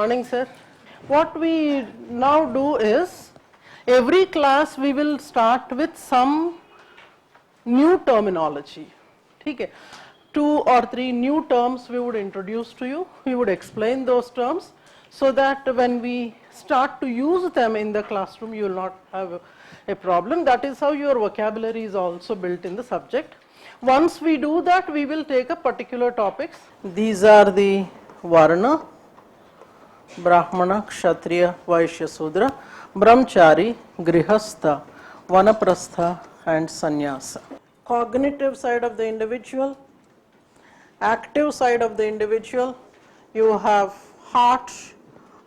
morning, sir. What we now do is, every class we will start with some new terminology. Okay. 2 or 3 new terms we would introduce to you. We would explain those terms so that when we start to use them in the classroom, you will not have a problem. That is how your vocabulary is also built in the subject. Once we do that, we will take up particular topics. These are the Varna, Brahmana, Kshatriya, Vaishya, Sudra, Brahmachari, Grihastha, Vanaprastha and Sannyasa. Cognitive side of the individual, active side of the individual, you have heart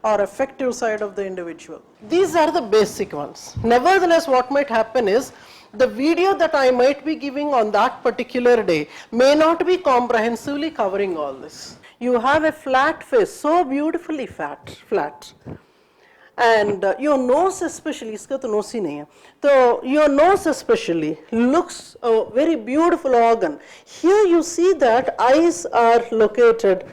or affective side of the individual. These are the basic ones. Nevertheless, what might happen is, the video that I might be giving on that particular day may not be comprehensively covering all this. You have a flat face, so beautifully flat. And your nose especially, iska to nose hi nahi hai. So your nose especially looks a very beautiful organ. Here you see that eyes are located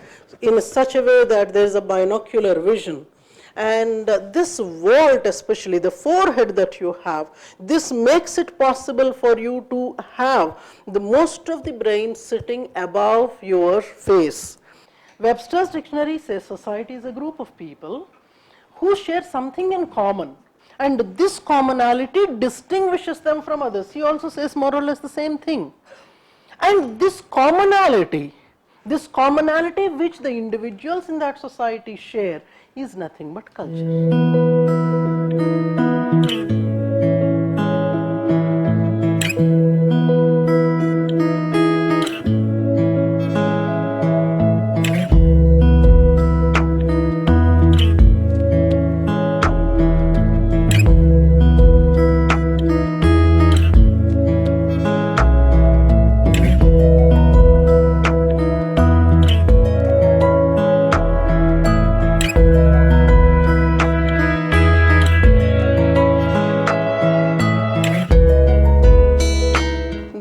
in such a way that there is a binocular vision. And this vault, especially the forehead that you have, this makes it possible for you to have the most of the brain sitting above your face. Webster's dictionary says society is a group of people who share something in common, and this commonality distinguishes them from others. He also says more or less the same thing. And this commonality which the individuals in that society share is nothing but culture.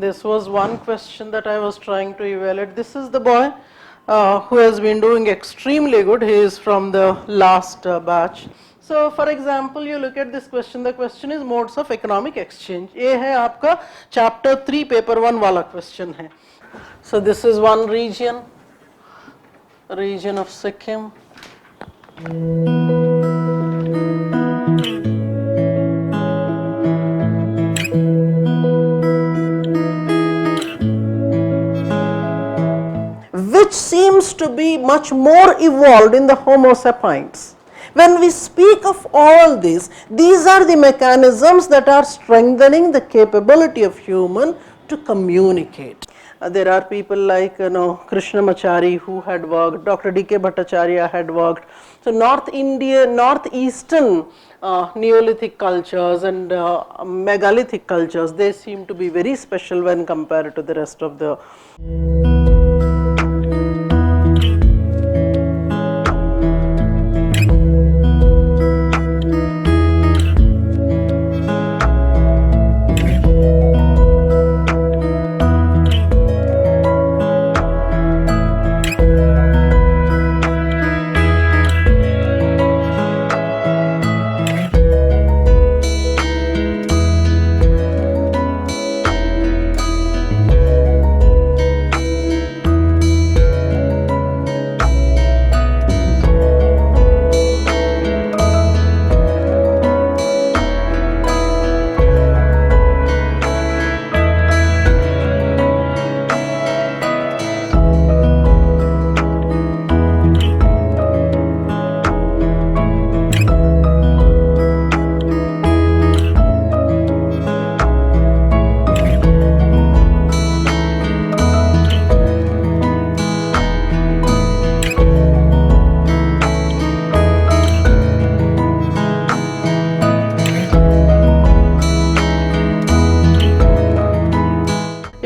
This was one question that I was trying to evaluate. This is the boy who has been doing extremely good. He is from the last batch. So for example, you look at this question. The question is modes of economic exchange. ये है आपका chapter 3 paper 1 वाला question है. So this is one region of Sikkim. Which seems to be much more evolved in the Homo sapiens. When we speak of all these are the mechanisms that are strengthening the capability of human to communicate. There are people like Krishnamachari who had worked, Dr. D.K. Bhattacharya had worked. So northeastern Neolithic cultures and megalithic cultures, they seem to be very special when compared to the rest of the.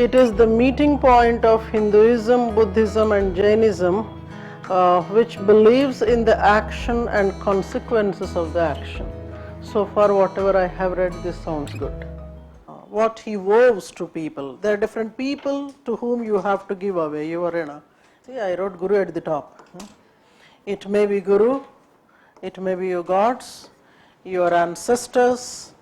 It is the meeting point of Hinduism, Buddhism and Jainism, which believes in the action and consequences of the action. So far whatever I have read, this sounds good. What he vows to people. There are different people to whom you have to give away your rina. See, I wrote Guru at the top. It may be Guru, It may be your gods, your ancestors,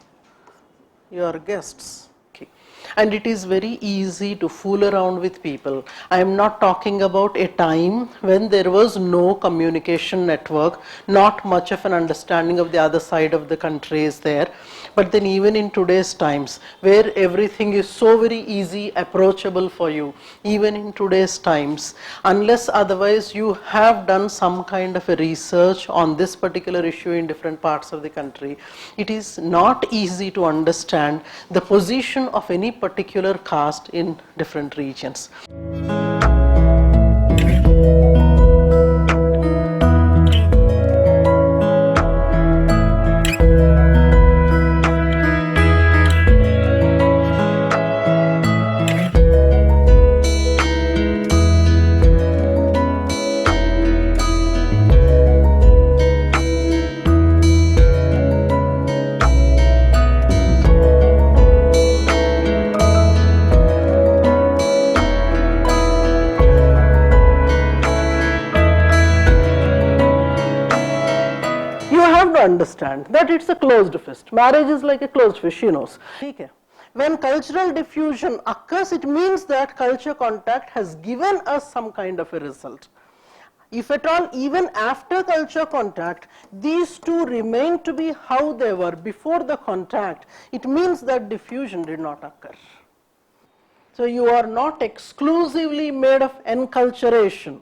your guests. Okay. And it is very easy to fool around with people. I am not talking about a time when there was no communication network, not much of an understanding of the other side of the country is there. But then even in today's times, where everything is so very easy, approachable for you, even in today's times, unless otherwise you have done some kind of a research on this particular issue in different parts of the country, it is not easy to understand the position of any particular caste in different regions. Understand that it's a closed fist. Marriage is like a closed fist, she knows. Okay. When cultural diffusion occurs, it means that culture contact has given us some kind of a result. If at all, even after culture contact, these two remain to be how they were before the contact, it means that diffusion did not occur. So you are not exclusively made of enculturation.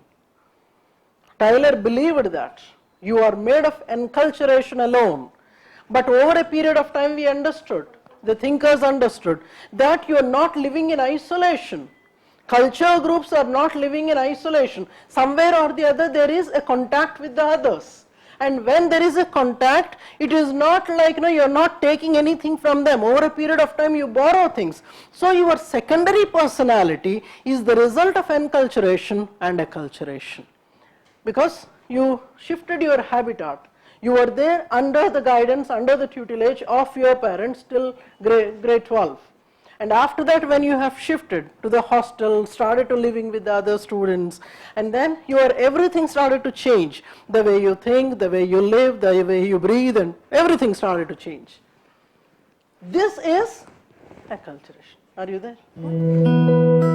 Tyler believed that. You are made of enculturation alone. But over a period of time we understood, the thinkers understood, that you are not living in isolation. Culture groups are not living in isolation. Somewhere or the other there is a contact with the others. And when there is a contact, it is not like you are not taking anything from them. Over a period of time you borrow things. So your secondary personality is the result of enculturation and acculturation. Because you shifted your habitat. You were there under the guidance, under the tutelage of your parents till grade 12. And after that, when you have shifted to the hostel, started to living with the other students, and then everything started to change. The way you think, the way you live, the way you breathe, and everything started to change. This is acculturation. Are you there?